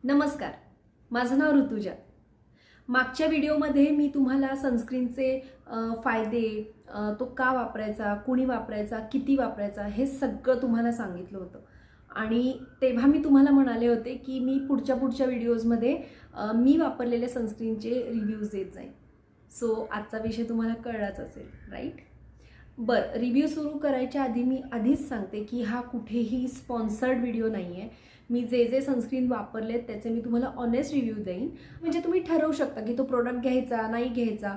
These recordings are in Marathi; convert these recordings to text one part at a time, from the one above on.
नमस्कार, माझं नाव ऋतुजा। मागच्या व्हिडिओमध्ये मी तुम्हाला सनस्क्रीनचे फायदे, तो का वापरायचा, कुणी वापरायचा, किती वापरायचा हे सगळं तुम्हाला सांगितलं होतं। आणि तेव्हा मी तुम्हाला म्हणाले होते की मी पुढच्या व्हिडिओजमध्ये मी वापरलेल्या सनस्क्रीनचे रिव्ह्यूज देत जाईन। सो आजचा विषय तुम्हाला कळलाच असेल, राईट? बरं, रिव्ह्यू सुरू करायच्या आधी मी आधीच सांगते की हा कुठेही स्पॉन्सर्ड व्हिडिओ नाही आहे। मी जे सनस्क्रीन वापरलेत त्याचे मी तुम्हाला ऑनेस्ट रिव्ह्यू देईन, म्हणजे तुम्ही ठरवू शकता की तो प्रोडक्ट घ्यायचा नाही घ्यायचा।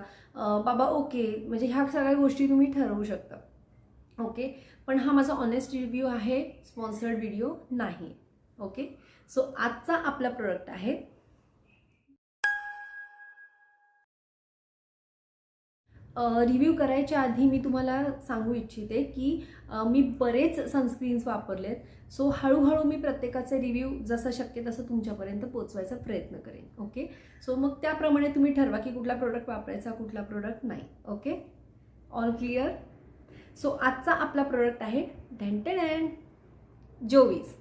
बाबा ओके, म्हणजे ह्या सगळ्या गोष्टी तुम्ही ठरवू शकता, ओके। पण हा माझा ऑनेस्ट रिव्ह्यू आहे, स्पॉन्सर्ड व्हिडिओ नाही, ओके। सो आजचा आपला प्रोडक्ट आहे रिव्ह्यू करायच्या आधी मी तुम्हाला सांगू इच्छिते की मी बरेच सनस्क्रीन्स वापरलेत। सो हळूहळू मी प्रत्येकाचे रिव्ह्यू जसं शक्य तसं तुमच्यापर्यंत पोहोचवायचा प्रयत्न करेन, ओके। सो मग त्याप्रमाणे तुम्ही ठरवा की कुठला प्रोडक्ट वापरायचा, कुठला प्रोडक्ट नाही, ओके। All clear? सो आजचा आपला प्रोडक्ट आहे ढेंटेन जोविस।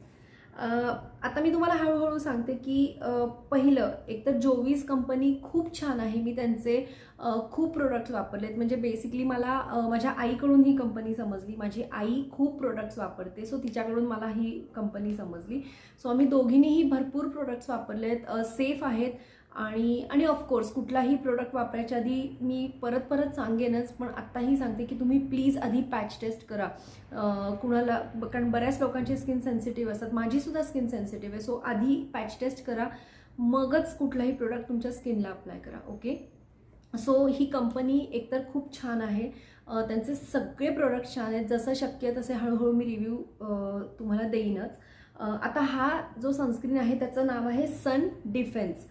आता मी तुम्हाला हळूहळू सांगते की पहिलं एकतर जोविस कंपनी खूप छान आहे। मी त्यांचे खूप प्रोडक्ट्स वापरलेत, म्हणजे बेसिकली मला माझ्या आईकडून ही कंपनी समजली। माझी आई खूप प्रोडक्ट्स वापरते, सो तिच्याकडून मला ही कंपनी समजली। सो आम्ही दोघींनीही भरपूर प्रोडक्ट्स वापरलेत, सेफ आहेत। आणि ऑफकोर्स कुठलाही प्रोडक्ट वापरायच्या आधी मी परत सांगेनच, पण आत्ताही सांगते की तुम्ही प्लीज आधी पॅच टेस्ट करा कुणाला, कारण बऱ्याच लोकांची स्किन सेन्सिटिव्ह असतात, माझी सुद्धा स्किन सेन्सिटिव्ह आहे। सो आधी पॅच टेस्ट करा, मगच कुठलाही प्रोडक्ट तुमच्या स्किनला अप्लाय करा, ओके। सो ही कंपनी एकतर खूप छान आहे, त्यांचे सगळे प्रोडक्ट छान आहेत। जसं शक्य तसे हळूहळू मी रिव्ह्यू तुम्हाला देईनच। आता हा जो सनस्क्रीन आहे त्याचं नाव आहे Sun Defence.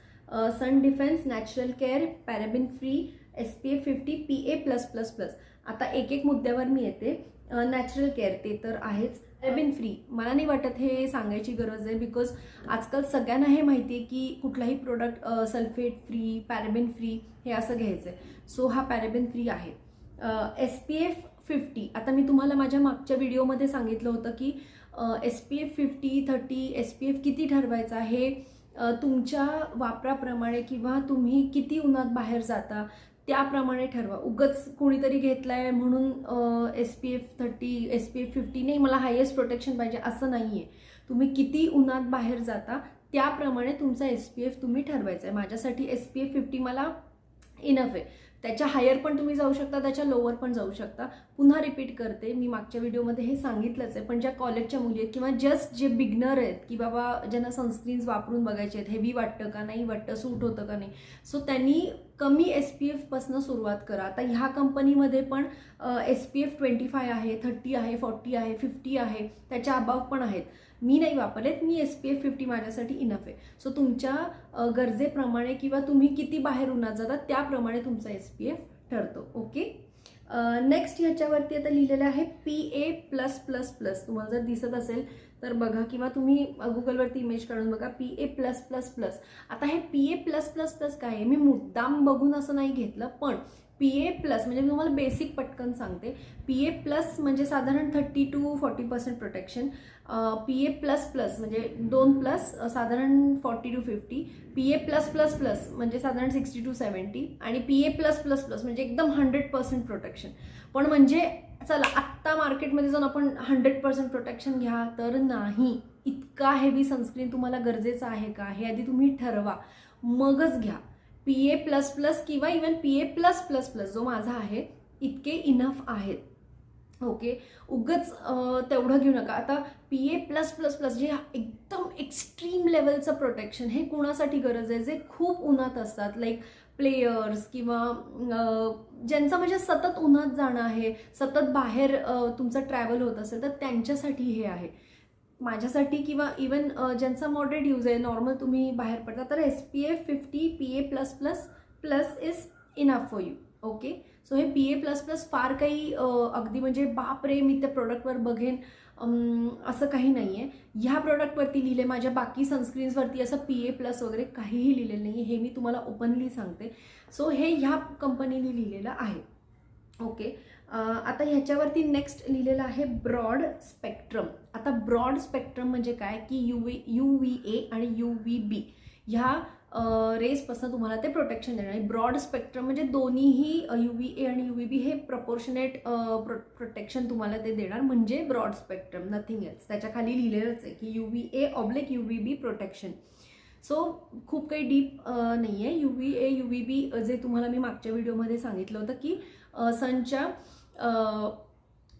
Sun Defence natural care, paraben free, SPF 50 PA+++। आता एक मुद्द्यावर मी येते। नॅचरल केअर ते तर आहेच, पॅराबिन फ्री मला नाही वाटत हे सांगायची गरज आहे, बिकॉज आजकाल सगळ्यांना हे माहिती आहे की कुठलाही प्रोडक्ट सल्फेट फ्री, पॅराबिन फ्री हे असं घ्यायचं आहे। सो हा पॅराबिन फ्री आहे। SPF 50, आता मी तुम्हाला माझ्या मागच्या व्हिडिओमध्ये सांगितलं होतं की SPF 50, 30 SPF किती ठरवायचा हे तुमच्या वापराप्रमाणे किंवा तुम्ही किती उन्हात बाहेर जाता त्याप्रमाणे ठरवा। उगाच कोणीतरी घेतलाय म्हणून SPF 30 SPF 50 नाही, मला हायेस्ट प्रोटेक्शन पाहिजे असं नाही आहे। तुम्ही किती उन्हात बाहेर जाता त्याप्रमाणे तुमचा SPF तुम्ही ठरवायचा आहे। माझ्यासाठी SPF 50 मला इनफ आहे। त्याच्या हायर पण तुम्ही जाऊ शकता, त्याच्या लोअर पण जाऊ शकता। पुन्हा रिपीट करते, मी मागच्या व्हिडिओमध्ये हे सांगितलंच आहे, पण ज्या कॉलेजच्या मुली आहेत किंवा जस्ट जे बिगनर आहेत की बाबा ज्यांना सनस्क्रीन्स वापरून बघायचे आहेत, हेवी वाटतं का नाही वाटतं, सूट होतं का नाही, सो त्यांनी कमी SPF पासून सुरुवात करा। आता ह्या कंपनीमध्ये पण SPF 25 आहे, 30 आहे, 40 आहे, 50 आहे, त्याच्या अबाव पण आहेत। मी नाही वापरलेत, मी SPF 50 माझ्यासाठी इनफ आहे। सो तुमच्या गरजेप्रमाणे किंवा तुम्ही किती बाहेर उन्हात जातात त्याप्रमाणे तुमचा SPF ठरतो, ओके। नेक्स्ट ह्याच्यावरती आता लिहिलेलं आहे PA+++। तुम्हाला जर दिसत असेल तर बघा, किंवा तुम्ही गुगलवरती इमेज काढून बघा PA+++। आता हे PA+++ काय आहे, मी मुद्दाम बघून असं नाही घेतलं, पण PA+ म्हणजे मी तुम्हाला बेसिक पटकन सांगते। PA+ म्हणजे साधारण 30 to 40% प्रोटेक्शन, PA++ म्हणजे 2+ साधारण 40 to 50, PA+++ म्हणजे साधारण 60 to 70 आणि PA+++ म्हणजे एकदम 100% प्रोटेक्शन। पण म्हणजे चला आत्ता मार्केटमध्ये जाऊन आपण 100% प्रोटेक्शन घ्या तर नाही, इतका हेवी सनस्क्रीन तुम्हाला गरजेचं आहे का हे आधी तुम्ही ठरवा, मगच घ्या। PA++ किंवा इवन PA+++ जो माझा आहे इतके इनफ आहेत, ओके। उगच तेवढं घेऊ नका। आता PA+++ जे एकदम एक्स्ट्रीम लेवलचं प्रोटेक्शन हे कुणासाठी गरज आहे, जे खूप उन्हात असतात, लाईक प्लेयर्स किंवा ज्यांचं म्हणजे सतत उन्हात जाणं आहे, सतत बाहेर तुमचं ट्रॅव्हल होत असेल तर त्यांच्यासाठी हे आहे। माझ्यासाठी किंवा इवन ज्यांचा मॉडरेट यूज आहे, नॉर्मल तुम्ही बाहेर पडता, तर SPF 50 PA+++ is enough for you, okay. So हे PA++ फार काही अगदी म्हणजे बापरे मी त्या प्रोडक्टवर बघेन असं काही नाही आहे। ह्या प्रोडक्टवरती लिहिले, माझ्या बाकी सनस्क्रीन्सवरती असं PA+ वगैरे काहीही लिहिलेलं नाही, हे मी तुम्हाला ओपनली सांगते। सो हे ह्या कंपनीने लिहिलेलं आहे, ओके। आता ह्याच्यावरती नेक्स्ट लिहिलेलं आहे ब्रॉड स्पेक्ट्रम. आता ब्रॉड स्पेक्ट्रम म्हणजे काय की UVA आणि UVB ह्या रेसपासून तुम्हाला ते प्रोटेक्शन देणार आहे. ब्रॉड स्पेक्ट्रम म्हणजे दोन्हीही UVA आणि UVB हे प्रपोर्शनेट प्रोटेक्शन तुम्हाला ते देणार, म्हणजे ब्रॉड स्पेक्ट्रम, नथिंग एल्स. त्याच्या खाली लिहिलेलंच आहे की UVA/UVB प्रोटेक्शन. सो खूप काही डीप नाही आहे. UVA UVB जे तुम्हाला मी मागच्या व्हिडिओमध्ये सांगितलं होतं की सनच्या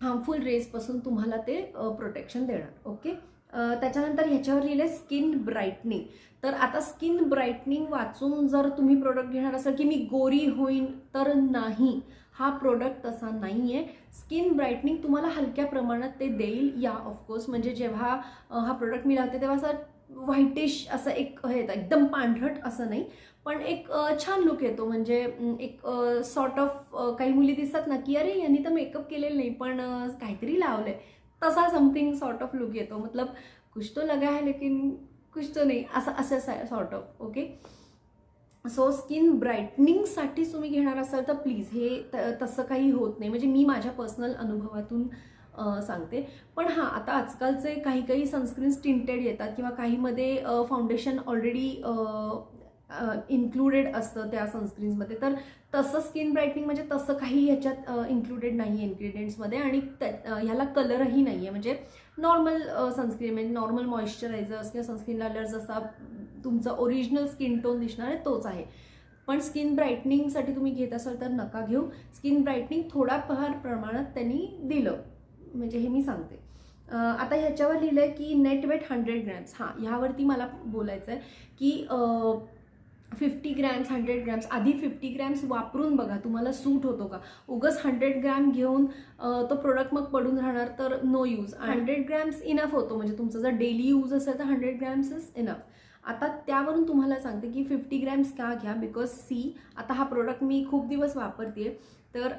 हार्मफुल रेसपासून तुम्हाला ते प्रोटेक्शन देणार. ओके. त्याच्यानंतर ह्याच्यावर लिहिलं आहे स्किन ब्राईटनिंग. तर आता स्किन ब्राईटनिंग वाचून जर तुम्ही प्रोडक्ट घेणार असाल की मी गोरी होईन, तर नाही, हा प्रोडक्ट तसा नाही आहे. स्किन ब्राईटनिंग तुम्हाला हलक्या प्रमाणात ते देईल. या ऑफकोर्स म्हणजे जेव्हा हा प्रोडक्ट मी लावते तेव्हा असं व्हाईटिश असं एक हे येतं, एकदम पांढरट असं नाही, पण एक छान लुक येतो. म्हणजे एक सॉर्ट ऑफ काही मुली दिसतात ना की अरे यांनी तर मेकअप केलेलं नाही पण काहीतरी लावलंय, तसा समथिंग सॉर्ट ऑफ लुक येतो. मतलब कुछ तो लगा है लेकिन कुछ तो नाही, असं sort of. Okay. So skin ब्राईटनिंगसाठी तुम्ही घेणार असाल तर प्लीज हे तसं काही होत नाही, म्हणजे मी माझ्या पर्सनल अनुभवातून सांगते. पण हां, आता आजकालचे काही सनस्क्रीन्स टिंटेड येतात किंवा काहीमध्ये फाउंडेशन ऑलरेडी इन्क्लुडेड असतं त्या सनस्क्रीन्समध्ये. तर तसं स्किन ब्राईटनिंग म्हणजे तसं काही ह्याच्यात इन्क्लुडेड नाही आहे इन्ग्रेडियंट्समध्ये, आणि ह्याला कलरही नाही आहे. म्हणजे नॉर्मल सनस्क्रीन म्हणजे नॉर्मल मॉइश्चरायझर्स किंवा सनस्क्रीन लायनर जसा तुमचा ओरिजिनल स्किन टोन दिसणार आहे तोच आहे. पण स्किन ब्राईटनिंगसाठी तुम्ही घेत असाल तर नका घेऊ. स्किन ब्राईटनिंग थोड्याफार प्रमाणात त्यांनी दिलं, म्हणजे हे मी सांगते. आता ह्याच्यावर लिहिलं आहे की नेट वेट 100 ग्रॅम्स. हां, ह्यावरती मला बोलायचं आहे की 50 ग्रॅम्स 100 ग्रॅम्स, आधी 50 ग्रॅम्स वापरून बघा तुम्हाला सूट होतो का. उगच 100 ग्रॅम घेऊन तो प्रोडक्ट मग पडून राहणार तर नो यूज. 100 ग्रॅम्स इनफ होतो, म्हणजे तुमचा जर डेली यूज असेल तर 100 ग्रॅम्स इज इनफ. आता त्यावरून तुम्हाला सांगते की 50 ग्रॅम्स का घ्या, बिकॉज आता हा प्रोडक्ट मी खूप दिवस वापरते. तर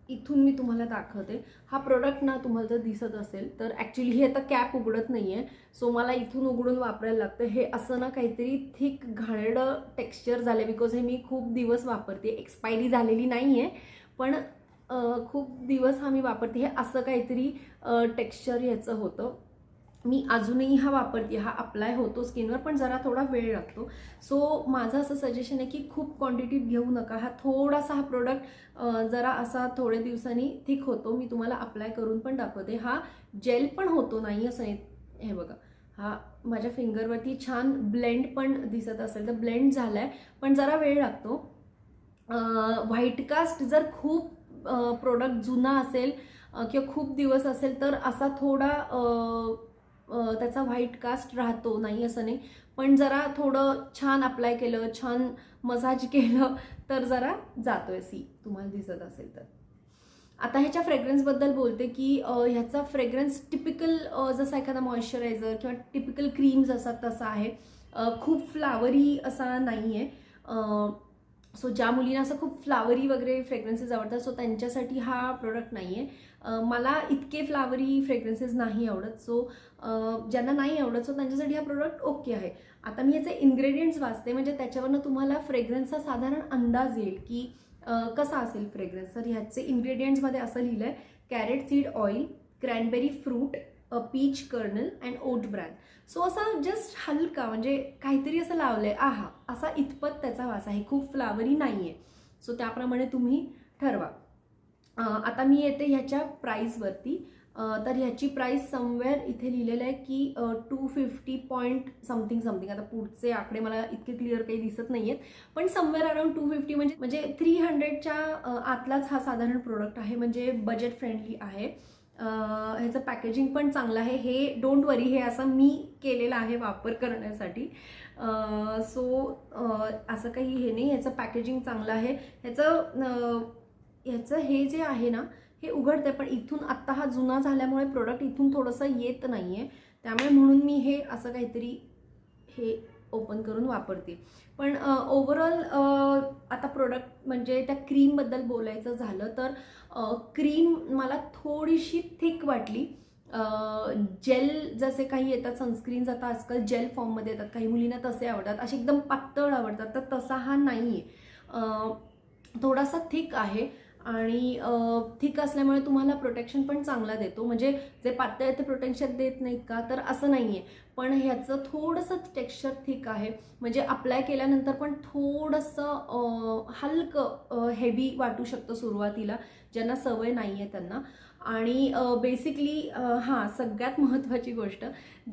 इथून मी तुम्हाला दाखवते. हा प्रोडक्ट ना तुम्हाला जर दिसत असेल तर ॲक्च्युली हे आता कॅप उघडत नाही आहे, सो मला इथून उघडून वापरायला लागतं. हे असं ना काहीतरी थिक घाणेरडं टेक्स्चर झालं, बिकॉज हे मी खूप दिवस वापरते. एक्सपायरी झालेली नाही आहे पण खूप दिवस हा मी वापरते. हे असं काहीतरी टेक्स्चर याचं होतं. मी अजूनही हा वापरते. हा अप्लाय होतो स्किनवर पण जरा थोडा वेळ लागतो. सो माझं असं सजेशन आहे की खूप क्वांटिटीत घेऊ नका. हा थोडासा हा प्रोडक्ट जरा असा थोड्या दिवसांनी थिक होतो. मी तुम्हाला अप्लाय करून पण दाखवते. हा जेल पण होतो, नाही असं नाही. हे बघा, हा माझ्या फिंगरवरती छान ब्लेंड पण दिसत असेल तर ब्लेंड झाला आहे, पण जरा वेळ लागतो. व्हाईट कास्ट जर खूप प्रोडक्ट जुना असेल किंवा खूप दिवस असेल तर असा थोडा त्याचा व्हाईट कास्ट राहतो, नाही असं नाही. पण जरा थोडं छान अप्लाय केलं, छान मसाज केलं तर जरा जातोय तुम्हाला दिसत असेल तर. आता ह्याच्या फ्रेग्रन्सबद्दल बोलते की ह्याचा फ्रेग्रन्स टिपिकल जसा एखादा मॉइश्चरायझर किंवा टिपिकल क्रीम्स असतात तसा आहे. खूप फ्लावरी असा नाही आहे. सो ज्या मुलींना असं खूप फ्लावरी वगैरे फ्रेग्रन्सेस आवडतात सो त्यांच्यासाठी हा प्रोडक्ट नाही आहे. मला इतके फ्लावरी फ्रेग्रन्सेस नाही आवडत, सो ज्यांना नाही आवडत सो त्यांच्यासाठी हा प्रोडक्ट ओके आहे. आता मी याचे इन्ग्रेडियंट्स वाचते, म्हणजे त्याच्यावरनं तुम्हाला फ्रेग्रन्सचा साधारण अंदाज येईल की कसा असेल फ्रेग्रन्स. तर ह्याचे इन्ग्रेडियंट्समध्ये असं लिहिलं आहे carrot seed oil, cranberry fruit, peach kernel and oat bran. So असं जस्ट हलका म्हणजे काहीतरी असं लावलंय, आहा असा इतपत त्याचा वास आहे. खूप फ्लावरी नाही आहे. सो त्याप्रमाणे तुम्ही ठरवा. आता मी येते ह्याच्या प्राईसवरती. तर ह्याची प्राईस समवेअर इथे लिहिलेलं आहे की 250 पॉईंट समथिंग. आता पुढचे आकडे मला इतके क्लिअर काही दिसत नाही आहेत, पण समवेअर अराउंड 250 म्हणजे 300च्या आतलाच हा साधारण प्रोडक्ट आहे, म्हणजे बजेट फ्रेंडली आहे. ह्याचं पॅकेजिंग पण चांगलं आहे. हे डोंट वरी, हे असं मी केलेलं आहे वापर करण्यासाठी. सो असं काही हे नाही, ह्याचं पॅकेजिंग चांगलं आहे. ह्याचं हे जे आहे ना हे उघडते, पण इथून आत्ता हा जुना झाल्यामुळे प्रोडक्ट इथून थोडंसं येत नाही आहे, त्यामुळे म्हणून मी हे असं काहीतरी हे ओपन करून वापरते. पण ओव्हरऑल आता प्रोडक्ट म्हणजे त्या क्रीमबद्दल बोलायचं झालं तर क्रीम मला थोडीशी थिक वाटली. जेल जसे काही येतात सनस्क्रीन्स आता आजकाल जेल फॉर्ममध्ये येतात, काही मुलींना तसे आवडतात, असे एकदम पातळ आवडतात, तर तसा हा नाही आहे. थोडासा थिक आहे. आणि थिक असल्यामुळे तुम्हाला प्रोटेक्शन पण चांगला देतो. म्हणजे जे पातळ आहे ते प्रोटेक्शन देत नाहीत का, तर असं नाही आहे. पण ह्याचं थोडंसं टेक्स्चर थिक आहे, म्हणजे अप्लाय केल्यानंतर पण थोडंसं हलकं हेवी वाटू शकतं सुरुवातीला, ज्यांना सवय नाही आहे त्यांना. आणि बेसिकली हां, सगळ्यात महत्त्वाची गोष्ट,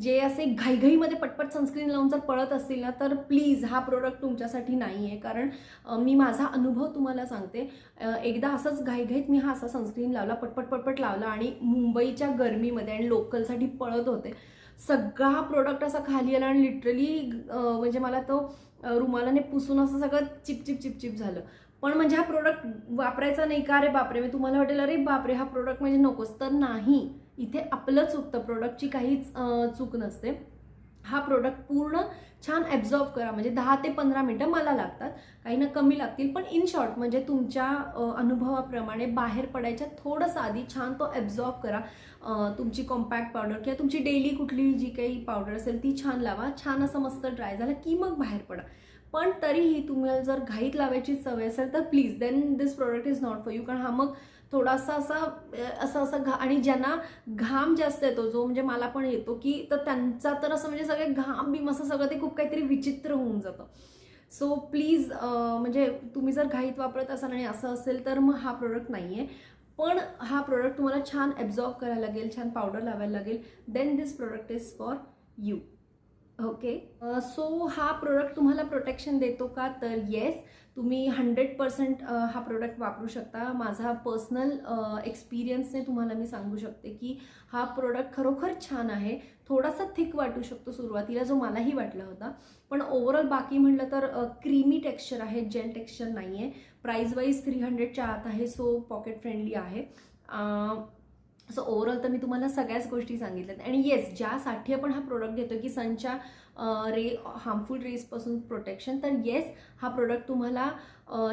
जे असे घाईघाईमध्ये पटपट सनस्क्रीन लावून जर पळत असतील ना, तर प्लीज हा प्रोडक्ट तुमच्यासाठी नाही आहे. कारण मी माझा अनुभव तुम्हाला सांगते. एकदा असंच घाईघाईत मी हा असा सनस्क्रीन लावला, पटपट लावला आणि मुंबईच्या गरमीमध्ये आणि लोकलसाठी पळत होते. सगळा हा प्रोडक्ट असा खाली आला आणि लिटरली म्हणजे मला तो रुमालाने पुसून असं सगळं चिपचिप झालं. पण म्हणजे हा प्रोडक्ट वापरायचा नाही का, अरे बापरे, मी तुम्हाला वाटेल अरे बापरे हा प्रोडक्ट म्हणजे नकोच, तर नाही. इथे आपलं चुकतं, प्रोडक्टची काहीच चूक नसते. हा प्रोडक्ट पूर्ण छान ॲब्झॉर्ब करा, म्हणजे 10 ते 15 मिनटं मला लागतात, काही ना कमी लागतील, पण इन शॉर्ट म्हणजे तुमच्या अनुभवाप्रमाणे बाहेर पडायच्या थोडंसं आधी छान तो ॲब्झॉर्ब करा. तुमची कॉम्पॅक्ट पावडर किंवा तुमची डेली कुठली जी काही पावडर असेल ती छान लावा. छान असं मस्त ड्राय झालं की मग बाहेर पडा. पण तरीही तुम्हाला जर घाईत लावायची सवय असेल तर please then this product is not for you. कारण हा मग थोडासा असा आणि ज्यांना घाम जास्त येतो, जो म्हणजे मला पण येतो, की तर त्यांचा तर असं म्हणजे सगळे घाम बिम असं सगळं ते खूप काहीतरी विचित्र होऊन जातं. सो प्लीज म्हणजे तुम्ही जर घाईत वापरत असाल आणि असं असेल तर मग हा प्रोडक्ट नाही आहे. पण हा प्रोडक्ट तुम्हाला छान ॲब्झॉर्ब करायला लागेल, छान पावडर लावायला लागेल, then this product is for you. Okay. So हा प्रोडक्ट तुम्हाला प्रोटेक्शन देतो का, तर येस, तुम्ही 100% हा प्रोडक्ट वापरू शकता. माझा पर्सनल एक्सपिरियन्सने तुम्हाला मी सांगू शकते की हा प्रोडक्ट खरोखर छान आहे. थोडासा थिक वाटू शकतो सुरुवातीला, जो मलाही वाटला होता, पण ओव्हरऑल बाकी म्हटलं तर क्रीमी टेक्स्चर आहे, जेल टेक्स्चर नाही आहे. प्राईज वाईज 300च्या आत आहे, सो पॉकेट फ्रेंडली आहे. सो ओव्हरऑल तर मी तुम्हाला सगळ्याच गोष्टी सांगितल्यात. आणि येस, ज्यासाठी आपण हा प्रोडक्ट घेतो की सनच्या हार्मफुल रेजपासून प्रोटेक्शन, तर येस, हा प्रोडक्ट तुम्हाला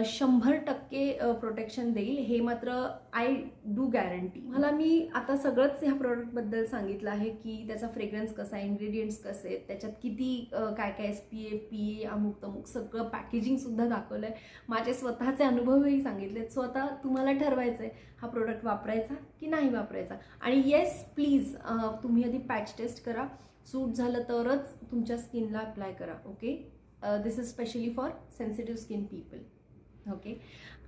100% प्रोटेक्शन देईल, हे मात्र आय डू गॅरंटी. मला मी आता सगळंच ह्या प्रोडक्टबद्दल सांगितलं आहे की त्याचा फ्रेग्रन्स कसा आहे, इन्ग्रेडियंट्स कसे आहेत, त्याच्यात किती काय काय SPF, PA, अमुक तमुक सगळं पॅकेजिंगसुद्धा दाखवलं आहे, माझे स्वतःचे अनुभवही सांगितलेत. सो आता तुम्हाला ठरवायचं आहे हा प्रोडक्ट वापरायचा की नाही वापरायचा. आणि येस, प्लीज तुम्ही आधी पॅच टेस्ट करा, सूट झालं तरच तुमच्या स्किनला अप्लाय करा. Okay. This is specially for sensitive skin people. Okay.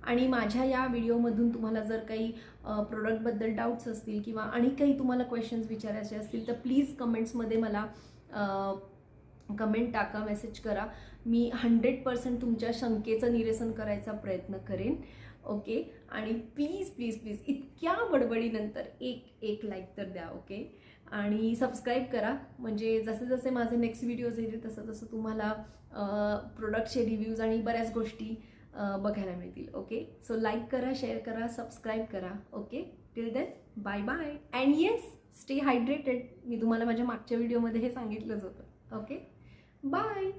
आणि माझ्या या व्हिडिओमधून तुम्हाला जर काही प्रोडक्टबद्दल डाऊट्स असतील किंवा आणि काही तुम्हाला क्वेश्चन्स विचारायचे असतील तर प्लीज कमेंट्समध्ये मला कमेंट टाका, मेसेज करा. मी 100% तुमच्या शंकेचं निरसन करायचा प्रयत्न करेन. ओके. आणि प्लीज प्लीज प्लीज इतक्या बडबडीनंतर एक लाईक तर द्या. ओके. आणि सबस्क्राईब करा, म्हणजे जसे जसे माझे नेक्स्ट व्हिडिओज येतील तसं तसं तुम्हाला प्रोडक्टचे रिव्ह्यूज आणि बऱ्याच गोष्टी बघायला मिळतील. ओके. सो लाईक करा, शेअर करा, सबस्क्राईब करा. Okay. Till then bye bye. And yes, stay hydrated. मी तुम्हाला माझ्या मागच्या व्हिडिओमध्ये हे सांगितलंच होतं. ओके. बाय.